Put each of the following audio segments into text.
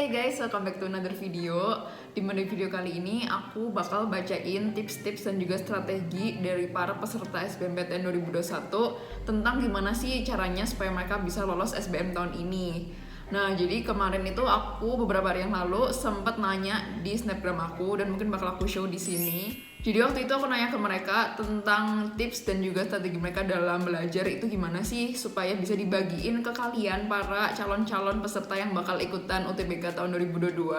Hey guys, welcome back to another video. Di video kali ini aku bakal bacain tips-tips dan juga strategi dari para peserta SBMPTN 2021 tentang gimana sih caranya supaya mereka bisa lolos SBM tahun ini. Nah, jadi kemarin itu aku beberapa hari yang lalu sempat nanya di snapgram aku dan mungkin bakal aku show di sini. Jadi waktu itu aku nanya ke mereka tentang tips dan juga strategi mereka dalam belajar itu gimana sih supaya bisa dibagiin ke kalian para calon-calon peserta yang bakal ikutan UTBK tahun 2022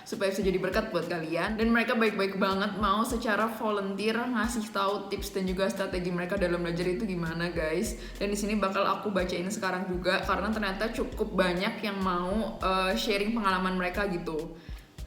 supaya bisa jadi berkat buat kalian. Dan mereka baik-baik banget mau secara volunteer ngasih tahu tips dan juga strategi mereka dalam belajar itu gimana guys. Dan di sini bakal aku bacain sekarang juga karena ternyata cukup banyak yang mau sharing pengalaman mereka gitu.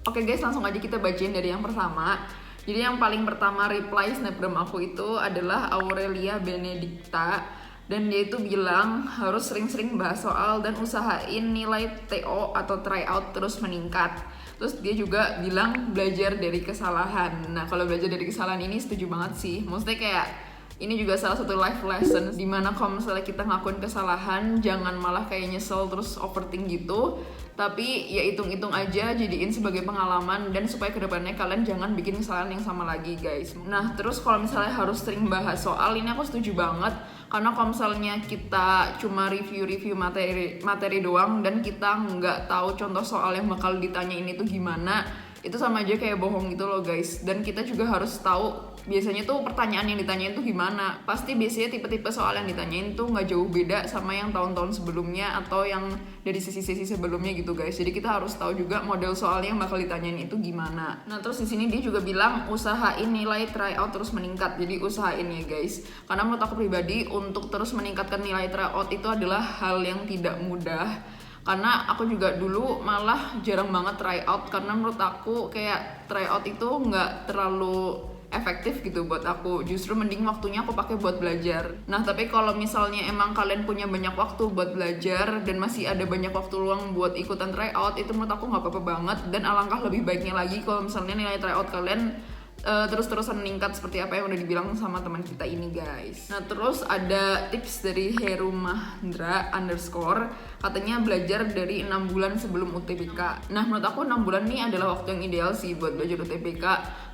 Oke guys, langsung aja kita bacain dari yang pertama. Jadi yang paling pertama reply snapgram aku itu adalah Aurelia Benedicta. Dan dia itu bilang harus sering-sering bahas soal dan usahain nilai TO atau tryout terus meningkat. Terus dia juga bilang belajar dari kesalahan. Nah kalau belajar dari kesalahan ini setuju banget sih. Maksudnya kayak ini juga salah satu life lesson dimana kalau misalnya kita ngelakuin kesalahan jangan malah kayak nyesel terus overthink gitu, tapi ya hitung-hitung aja, jadiin sebagai pengalaman dan supaya kedepannya kalian jangan bikin kesalahan yang sama lagi guys. Nah terus kalau misalnya harus sering bahas soal, ini aku setuju banget karena kalau misalnya kita cuma review materi doang dan kita nggak tahu contoh soal yang bakal ditanyain itu gimana, itu sama aja kayak bohong gitu loh guys. Dan kita juga harus tahu biasanya tuh pertanyaan yang ditanyain tuh gimana. Pasti biasanya tipe-tipe soal yang ditanyain tuh nggak jauh beda sama yang tahun-tahun sebelumnya atau yang dari sesi-sesi sebelumnya gitu guys. Jadi kita harus tahu juga model soal yang bakal ditanyain itu gimana. Nah terus di sini dia juga bilang usahain nilai tryout terus meningkat. Jadi usahain ya guys. Karena menurut aku pribadi untuk terus meningkatkan nilai tryout itu adalah hal yang tidak mudah. Karena aku juga dulu malah jarang banget tryout karena menurut aku kayak tryout itu nggak terlalu efektif gitu buat aku. Justru mending waktunya aku pakai buat belajar. Nah tapi kalau misalnya emang kalian punya banyak waktu buat belajar dan masih ada banyak waktu luang buat ikutan tryout, itu menurut aku nggak apa-apa banget. Dan alangkah lebih baiknya lagi kalau misalnya nilai tryout kalian terus-terusan meningkat seperti apa yang udah dibilang sama teman kita ini guys. Nah terus ada tips dari Herumahendra _ katanya belajar dari 6 bulan sebelum UTBK. Nah menurut aku 6 bulan ini adalah waktu yang ideal sih buat belajar UTBK.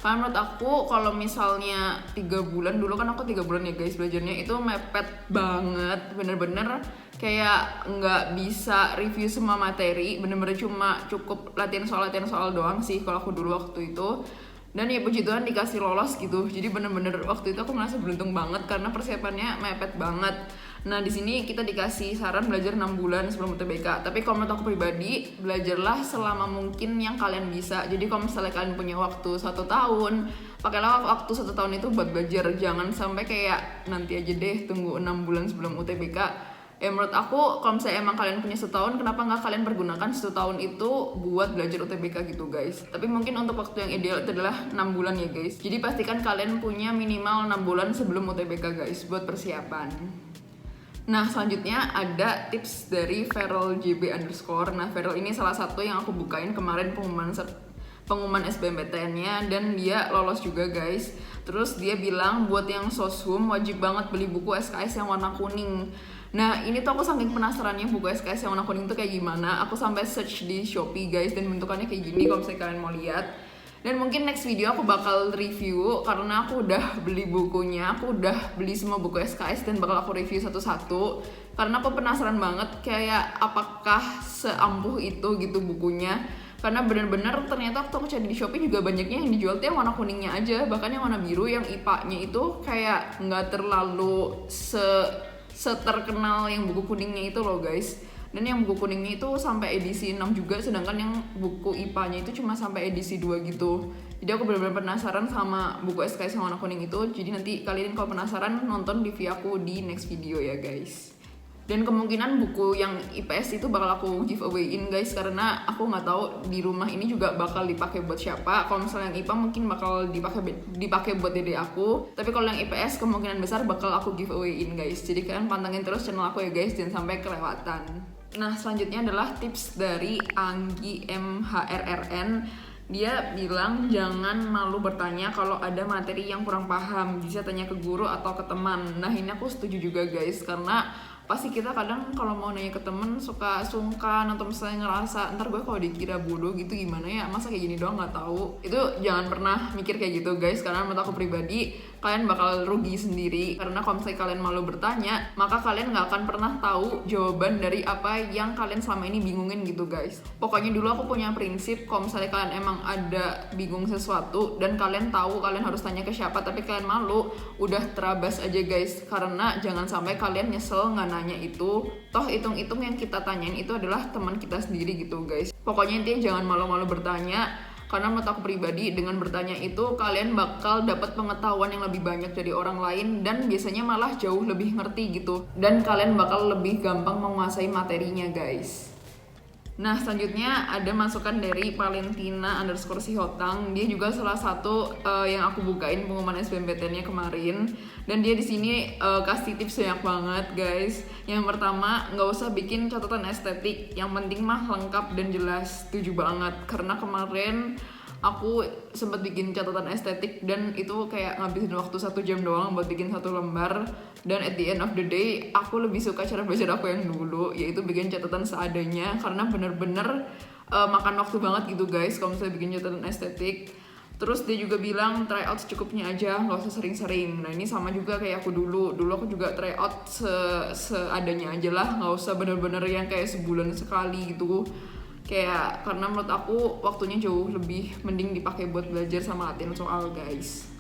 Karena menurut aku kalau misalnya 3 bulan, dulu kan aku 3 bulan ya guys belajarnya, itu mepet banget, bener-bener kayak nggak bisa review semua materi, bener-bener cuma cukup latihan soal doang sih kalau aku dulu waktu itu. Dan ya puji Tuhan dikasih lolos gitu. Jadi bener-bener waktu itu aku ngerasa beruntung banget karena persiapannya mepet banget. Nah di sini kita dikasih saran belajar 6 bulan sebelum UTBK. Tapi kalau menurut aku pribadi, belajarlah selama mungkin yang kalian bisa. Jadi kalau misalnya kalian punya waktu 1 tahun, pakailah waktu 1 tahun itu buat belajar. Jangan sampai kayak nanti aja deh tunggu 6 bulan sebelum UTBK. Ya menurut aku kalau misalnya emang kalian punya 1 tahun, kenapa nggak kalian pergunakan 1 tahun itu buat belajar UTBK gitu guys. Tapi mungkin untuk waktu yang ideal itu adalah 6 bulan ya guys. Jadi pastikan kalian punya minimal 6 bulan sebelum UTBK guys buat persiapan. Nah selanjutnya ada tips dari Feral JB _ Nah Feral ini salah satu yang aku bukain kemarin pengumuman SBMPTN-nya dan dia lolos juga guys. Terus dia bilang buat yang soshum wajib banget beli buku SKS yang warna kuning. Nah ini tuh aku saking penasarannya buku SKS yang warna kuning tuh kayak gimana. Aku sampai search di Shopee guys dan bentukannya kayak gini kalau misalnya kalian mau lihat. Dan mungkin next video aku bakal review karena aku udah beli bukunya. Aku udah beli semua buku SKS dan bakal aku review satu-satu. Karena aku penasaran banget kayak apakah seampuh itu gitu bukunya. Karena bener-bener ternyata waktu aku cari di Shopee juga banyaknya yang dijual tuh yang warna kuningnya aja. Bahkan yang warna biru yang IPA-nya itu kayak nggak terlalu seterkenal yang buku kuningnya itu loh guys. Dan yang buku kuningnya itu sampai edisi 6 juga, sedangkan yang buku IPA-nya itu cuma sampai edisi 2 gitu. Jadi aku benar-benar penasaran sama buku SKS yang warna kuning itu. Jadi nanti kalian kalau penasaran nonton review aku di next video ya guys. Dan kemungkinan buku yang IPS itu bakal aku giveaway-in guys, karena aku nggak tahu di rumah ini juga bakal dipakai buat siapa. Kalau misalnya yang IPA mungkin bakal dipakai buat dede aku, tapi kalau yang IPS kemungkinan besar bakal aku giveaway-in guys. Jadi kalian pantengin terus channel aku ya guys, jangan sampai kelewatan. Nah selanjutnya adalah tips dari Anggi MHRRN. Dia bilang jangan malu bertanya kalau ada materi yang kurang paham, bisa tanya ke guru atau ke teman. Nah ini aku setuju juga guys, karena pasti kita kadang kalau mau nanya ke temen suka sungkan atau misalnya ngerasa ntar gue kalau dikira bodoh gitu gimana ya, masa kayak gini doang nggak tahu. Itu jangan pernah mikir kayak gitu guys, karena menurut aku pribadi kalian bakal rugi sendiri. Karena kalau misalnya kalian malu bertanya, maka kalian nggak akan pernah tahu jawaban dari apa yang kalian selama ini bingungin gitu guys. Pokoknya dulu aku punya prinsip, kalau misalnya kalian emang ada bingung sesuatu dan kalian tahu kalian harus tanya ke siapa tapi kalian malu, udah terabas aja guys. Karena jangan sampai kalian nyesel nggak nanya itu, toh hitung-hitung yang kita tanyain itu adalah teman kita sendiri gitu guys. Pokoknya intinya jangan malu-malu bertanya, karena menurut aku pribadi dengan bertanya itu kalian bakal dapat pengetahuan yang lebih banyak dari orang lain dan biasanya malah jauh lebih ngerti gitu, dan kalian bakal lebih gampang menguasai materinya guys. Nah selanjutnya ada masukan dari Valentina_Sihotang. Dia juga salah satu yang aku bukain pengumuman SBMPTN-nya kemarin, dan dia di sini kasih tips banyak banget guys. Yang pertama, nggak usah bikin catatan estetik, yang penting mah lengkap dan jelas. Setuju banget, karena kemarin aku sempat bikin catatan estetik dan itu kayak ngabisin waktu 1 jam doang buat bikin 1 lembar. Dan at the end of the day, aku lebih suka cara belajar aku yang dulu, yaitu bikin catatan seadanya, karena bener-bener makan waktu banget gitu guys kalau misalnya bikin catatan estetik. Terus dia juga bilang try out secukupnya aja, nggak usah sering-sering. Nah ini sama juga kayak aku dulu aku juga try out seadanya aja lah, nggak usah bener-bener yang kayak sebulan sekali gitu. Kayak karena menurut aku waktunya jauh lebih mending dipakai buat belajar sama latihan soal guys.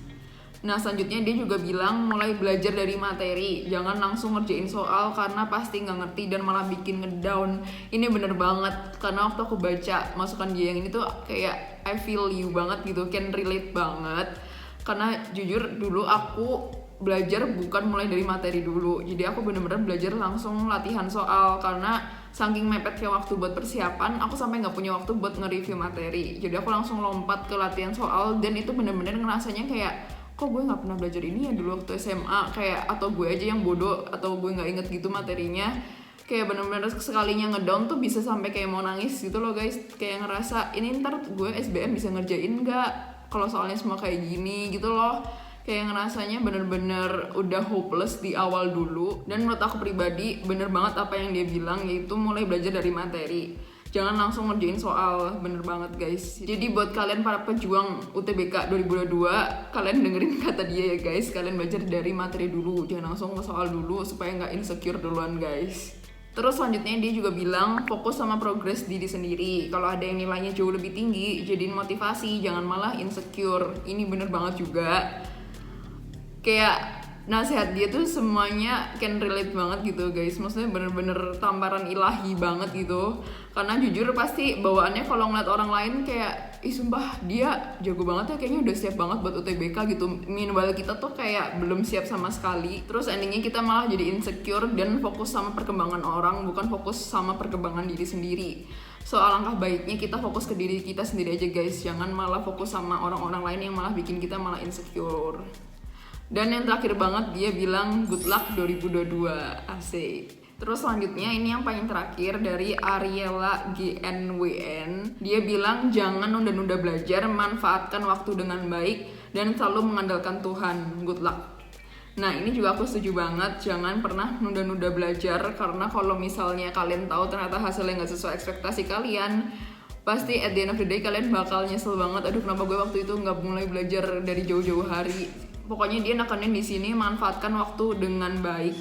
Nah selanjutnya dia juga bilang mulai belajar dari materi, jangan langsung ngerjain soal karena pasti nggak ngerti dan malah bikin ngedown. Ini bener banget, karena waktu aku baca masukan dia yang ini tuh kayak I feel you banget gitu, can relate banget. Karena jujur dulu aku belajar bukan mulai dari materi dulu, jadi aku bener-bener belajar langsung latihan soal. Karena saking mepetnya waktu buat persiapan, aku sampai nggak punya waktu buat nge-review materi, jadi aku langsung lompat ke latihan soal. Dan itu bener-bener ngerasanya kayak kok gue nggak pernah belajar ini ya dulu waktu SMA, kayak atau gue aja yang bodoh atau gue nggak inget gitu materinya. Kayak bener-bener sekalinya ngedown tuh bisa sampai kayak mau nangis gitu loh guys. Kayak ngerasa ini ntar gue SBM bisa ngerjain nggak kalau soalnya semua kayak gini gitu loh. Kayak ngerasanya bener-bener udah hopeless di awal dulu. Dan menurut aku pribadi bener banget apa yang dia bilang, yaitu mulai belajar dari materi, jangan langsung ngerjain soal. Bener banget guys. Jadi buat kalian para pejuang UTBK 2022, kalian dengerin kata dia ya guys, kalian belajar dari materi dulu, jangan langsung ke soal dulu supaya nggak insecure duluan guys. Terus selanjutnya dia juga bilang fokus sama progres diri sendiri. Kalau ada yang nilainya jauh lebih tinggi, jadiin motivasi, jangan malah insecure. Ini bener banget juga. Kayak nasihat dia tuh semuanya can relate banget gitu guys. Maksudnya bener-bener tamparan ilahi banget gitu. Karena jujur pasti bawaannya kalau ngeliat orang lain kayak ih sumpah dia jago banget ya, kayaknya udah siap banget buat UTBK gitu. Meanwhile kita tuh kayak belum siap sama sekali. Terus endingnya kita malah jadi insecure dan fokus sama perkembangan orang, bukan fokus sama perkembangan diri sendiri. So alangkah baiknya kita fokus ke diri kita sendiri aja guys, jangan malah fokus sama orang-orang lain yang malah bikin kita malah insecure. Dan yang terakhir banget dia bilang good luck 2022, asik. Terus selanjutnya ini yang paling terakhir dari Ariela GNWN. Dia bilang jangan nunda-nunda belajar, manfaatkan waktu dengan baik dan selalu mengandalkan Tuhan, good luck. Nah ini juga aku setuju banget, jangan pernah nunda-nunda belajar. Karena kalau misalnya kalian tahu ternyata hasilnya gak sesuai ekspektasi kalian, pasti at the end of the day kalian bakal nyesel banget. Aduh kenapa gue waktu itu gak mulai belajar dari jauh-jauh hari. Pokoknya dia nekanin di sini manfaatkan waktu dengan baik.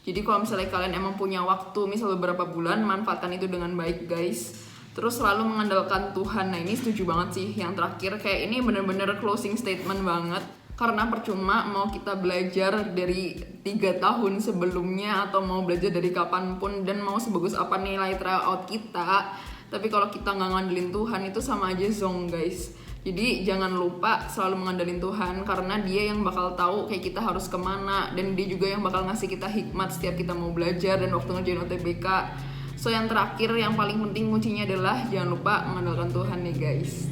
Jadi kalau misalnya kalian emang punya waktu misal beberapa bulan, manfaatkan itu dengan baik guys. Terus selalu mengandalkan Tuhan. Nah ini setuju banget sih yang terakhir, kayak ini bener-bener closing statement banget. Karena percuma mau kita belajar dari 3 tahun sebelumnya atau mau belajar dari kapanpun dan mau sebagus apa nilai tryout kita, tapi kalau kita nggak ngandelin Tuhan itu sama aja zong guys. Jadi jangan lupa selalu mengandalkan Tuhan, karena dia yang bakal tahu kayak kita harus kemana, dan dia juga yang bakal ngasih kita hikmat setiap kita mau belajar dan waktu ngerjain UTBK. So yang terakhir yang paling penting kuncinya adalah jangan lupa mengandalkan Tuhan nih guys.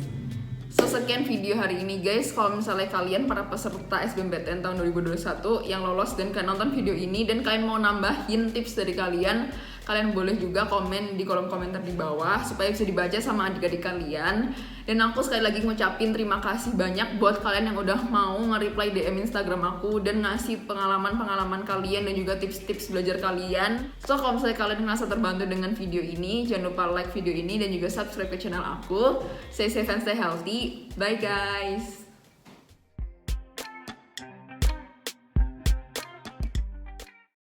So sekian video hari ini guys. Kalau misalnya kalian para peserta SBMPTN tahun 2021 yang lolos dan kalian nonton video ini dan kalian mau nambahin tips dari kalian, Kalian boleh juga komen di kolom komentar di bawah supaya bisa dibaca sama adik-adik kalian. Dan aku sekali lagi ngucapin terima kasih banyak buat kalian yang udah mau nge-reply DM Instagram aku dan ngasih pengalaman-pengalaman kalian dan juga tips-tips belajar kalian. So kalau misalnya kalian ngerasa terbantu dengan video ini, jangan lupa like video ini dan juga subscribe ke channel aku. Stay safe and stay healthy. Bye guys.